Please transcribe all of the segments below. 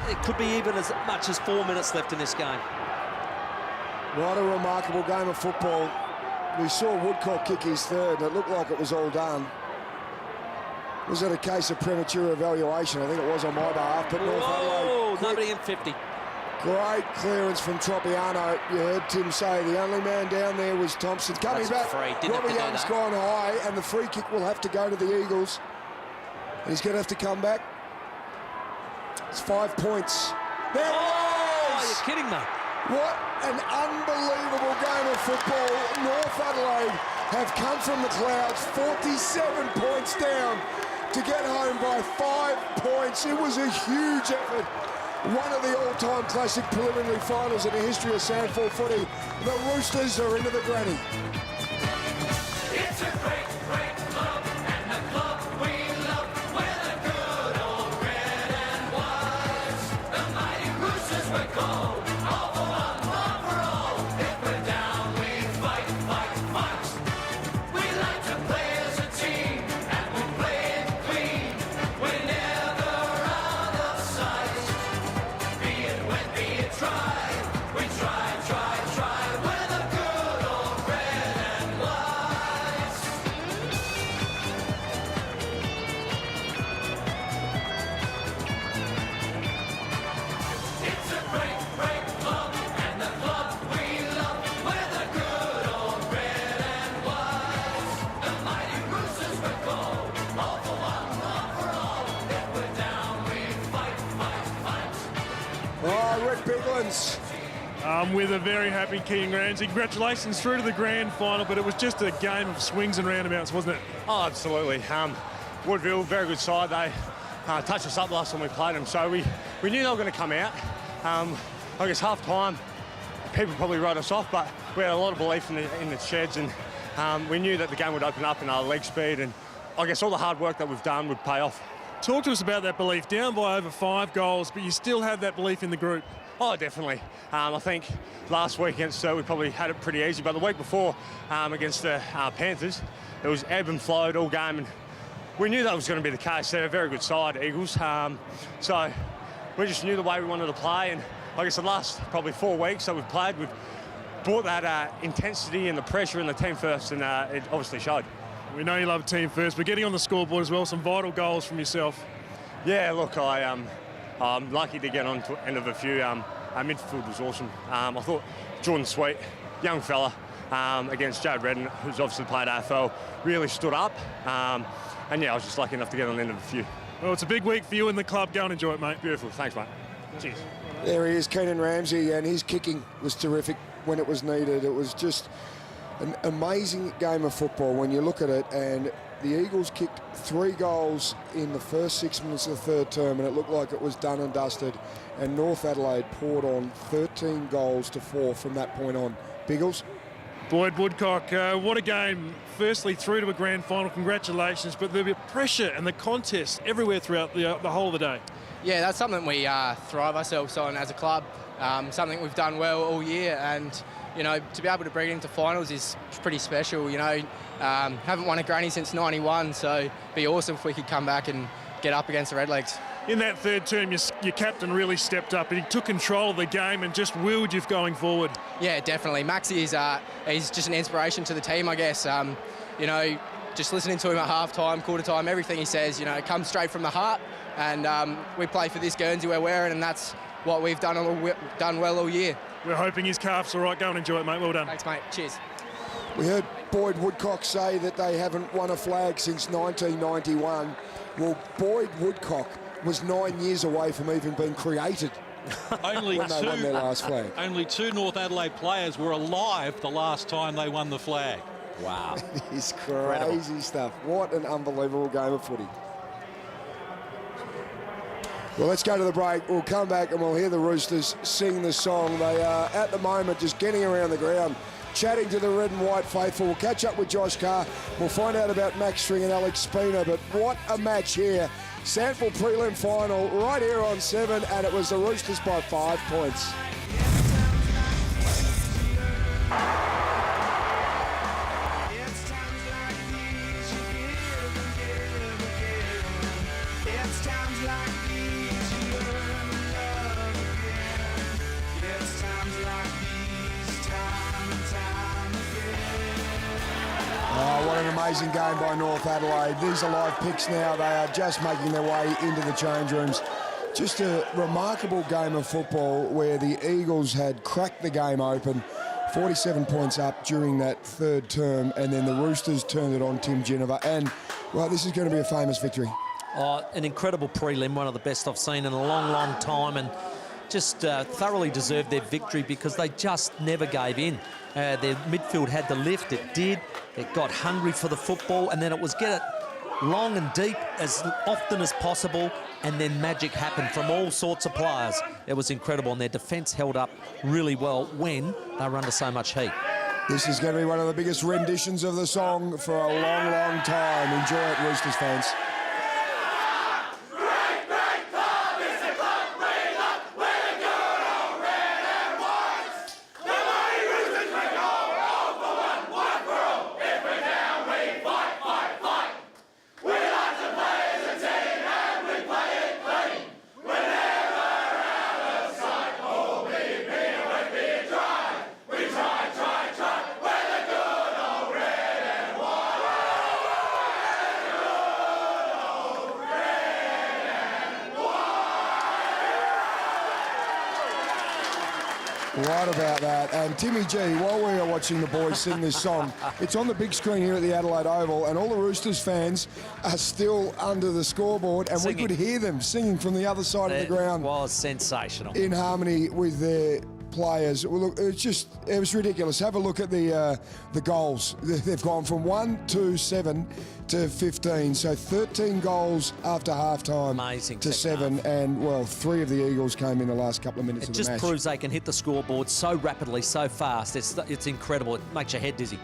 It could be even as much as 4 minutes left in this game. What a remarkable game of football. We saw Woodcock kick his third, and it looked like it was all done. Was it a case of premature evaluation? I think it was on my behalf, but North Adelaide... Nobody in 50. Great clearance from Tropiano. You heard Tim say the only man down there was Thompson. Coming back, Robbie Young's gone high, and the free kick will have to go to the Eagles. He's going to have to come back. It's 5 points. There it is! Oh, you're kidding me. What an unbelievable game of football. North Adelaide have come from the clouds, 47 points down to get home by 5 points. It was a huge effort. One of the all-time classic preliminary finals in the history of Sandford footy. The Roosters are into the granny. It's a great, great club, and the club we love. We're the good old red and whites. The mighty Roosters we're called. All for one, one for all. If we're down, we fight, fight, fight. We like to play as a team, and we play it clean. We're never out of sight. Be it wet, be it dry. We try, try, try. We're the good old red and whites. It's a great, great club, and the club we love. We're the good old red and whites. The mighty Roosters we're called. All for one, all for all. If we're down, we fight, fight, fight. Oh, Rick Biglands. With a very happy Keating Ramsey. Congratulations through to the grand final, but it was just a game of swings and roundabouts, wasn't it? Oh, absolutely. Woodville, very good side. They touched us up last time we played them, so we knew they were going to come out. I guess half-time, people probably wrote us off, but we had a lot of belief in the sheds, and we knew that the game would open up in our leg speed, and I guess all the hard work that we've done would pay off. Talk to us about that belief. Down by over 5 goals, but you still have that belief in the group. Oh, definitely. I think last week against we probably had it pretty easy, but the week before against the Panthers, it was ebb and flowed all game, and we knew that was going to be the case. They're a very good side, Eagles. So we just knew the way we wanted to play, and I guess the last probably 4 weeks that we've played, we've brought that intensity and the pressure in the team first, and it obviously showed. We know you love team first, but getting on the scoreboard as well, some vital goals from yourself. Yeah, look, I'm lucky to get on to end of a few. Our midfield was awesome. I thought Jordan Sweet, young fella, against Jared Redden, who's obviously played AFL, really stood up. And yeah, I was just lucky enough to get on the end of a few. Well, it's a big week for you in the club. Go and enjoy it, mate. Beautiful. Thanks, mate. Cheers. There he is, Keating Ramsey, and his kicking was terrific when it was needed. It was just an amazing game of football when you look at it, and the Eagles kicked 3 goals in the first 6 minutes of the third term, and it looked like it was done and dusted, and North Adelaide poured on 13 goals to 4 from that point on. Biggles? Boyd Woodcock, what a game. Firstly, through to a grand final, congratulations, but there'll be pressure and the contest everywhere throughout the whole of the day. Yeah, that's something we thrive ourselves on as a club, something we've done well all year, and you know, to be able to bring it into finals is pretty special. You know, haven't won a granny since '91, so it'd be awesome if we could come back and get up against the Redlegs. In that third term, your captain really stepped up and he took control of the game and just willed you going forward. Yeah, definitely. Maxie is he's just an inspiration to the team, I guess. You know, just listening to him at half-time, quarter-time, everything he says, you know, comes straight from the heart. And we play for this Guernsey we're wearing, and that's what we've done well all year. We're hoping his calf's all right. Go and enjoy it, mate. Well done. Thanks, mate. Cheers. We heard Boyd Woodcock say that they haven't won a flag since 1991. Well, Boyd Woodcock was 9 years away from even being created Only when they won their last flag. Only 2 North Adelaide players were alive the last time they won the flag. Wow. It's crazy stuff. What an unbelievable game of footy. Well, let's go to the break. We'll come back and we'll hear the Roosters sing the song. They are, at the moment, just getting around the ground, chatting to the red and white faithful. We'll catch up with Josh Carr. We'll find out about Max String and Alex Spina. But what a match here. Sandford prelim final right here on 7, and it was the Roosters by 5 points. amazing game by North Adelaide. These are live picks now. They are just making their way into the change rooms. Just a remarkable game of football where the Eagles had cracked the game open, 47 points up during that third term, and then the Roosters turned it on Tim Geneva. And, well, this is going to be a famous victory. Oh, an incredible prelim, one of the best I've seen in a long, long time, and just thoroughly deserved their victory because they just never gave in. Their midfield had the lift, it did. It got hungry for the football, and then it was get it long and deep as often as possible, and then magic happened from all sorts of players. It was incredible, and their defence held up really well when they were under so much heat. This is going to be one of the biggest renditions of the song for a long, long time. Enjoy it, Roosters fans. Right about that. And Timmy G, while we are watching the boys sing this song, it's on the big screen here at the Adelaide Oval, and all the Roosters fans are still under the scoreboard, and Singing. we could hear them singing from the other side of the ground. It was sensational. In harmony with their players. Well, look, it was ridiculous. Have a look at the goals. They've gone from 1, 2, 7 to 15. So 13 goals after half-time. Amazing to second 7. And, well, 3 of the Eagles came in the last couple of minutes It of the just match. proves they can hit the scoreboard so rapidly, so fast. It's incredible. It makes your head dizzy.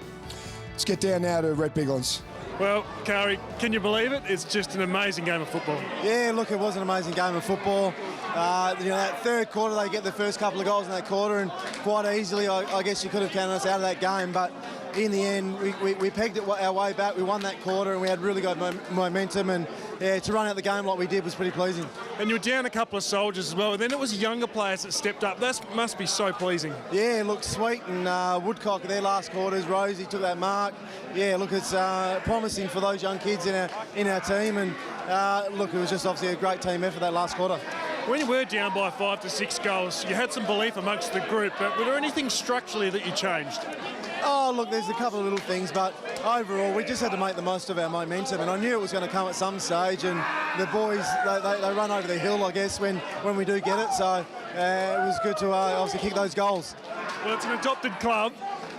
Let's get down now to Red Biglins. Well, Kari, can you believe it? It's just an amazing game of football. Yeah, look, it was an amazing game of football. That third quarter, they get the first couple of goals in that quarter, and quite easily, I guess you could have counted us out of that game. But in the end, we pegged it our way back. We won that quarter, and we had really good momentum. And yeah, to run out the game like we did was pretty pleasing. And you were down a couple of soldiers as well. And then it was younger players that stepped up. That must be so pleasing. Yeah, look, Sweet and Woodcock, their last quarters. Rosie took that mark. Yeah, look, it's promising for those young kids in our team. And look, it was just obviously a great team effort that last quarter. When you were down by 5 to 6 goals, you had some belief amongst the group, but were there anything structurally that you changed? Oh, look, there's a couple of little things, but overall, we just had to make the most of our momentum, and I knew it was going to come at some stage, and the boys, they run over the hill, I guess, when we do get it, so it was good to obviously kick those goals. Well, it's an adopted club,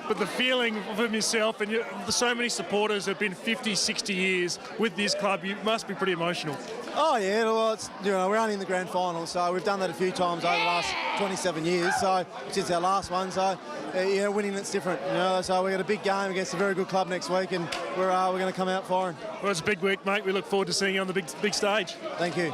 but the feeling from yourself and so many supporters have been 50, 60 years with this club, you must be pretty emotional. Oh, yeah, well, we're only in the grand final, so we've done that a few times over the last 27 years, so since our last one, so winning it's different, so we've got a big game against a very good club next week, and we're going to come out firing. Well, it's a big week, mate. We look forward to seeing you on the big stage. Thank you.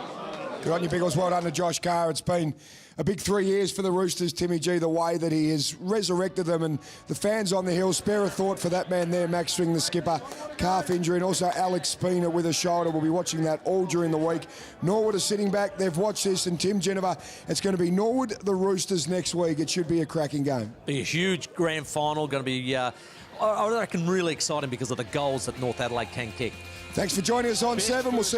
Good on you, Biggles. Well done to Josh Carr. It's been a big 3 years for the Roosters, Timmy G, the way that he has resurrected them, and the fans on the hill. Spare a thought for that man there, Max String, the skipper, calf injury, and also Alex Spina with a shoulder. We'll be watching that all during the week. Norwood are sitting back. They've watched this, and Tim Geneva, it's going to be Norwood, the Roosters next week. It should be a cracking game. Be a huge grand final. Going to be, I reckon, really exciting because of the goals that North Adelaide can kick. Thanks for joining us on 7. We'll see you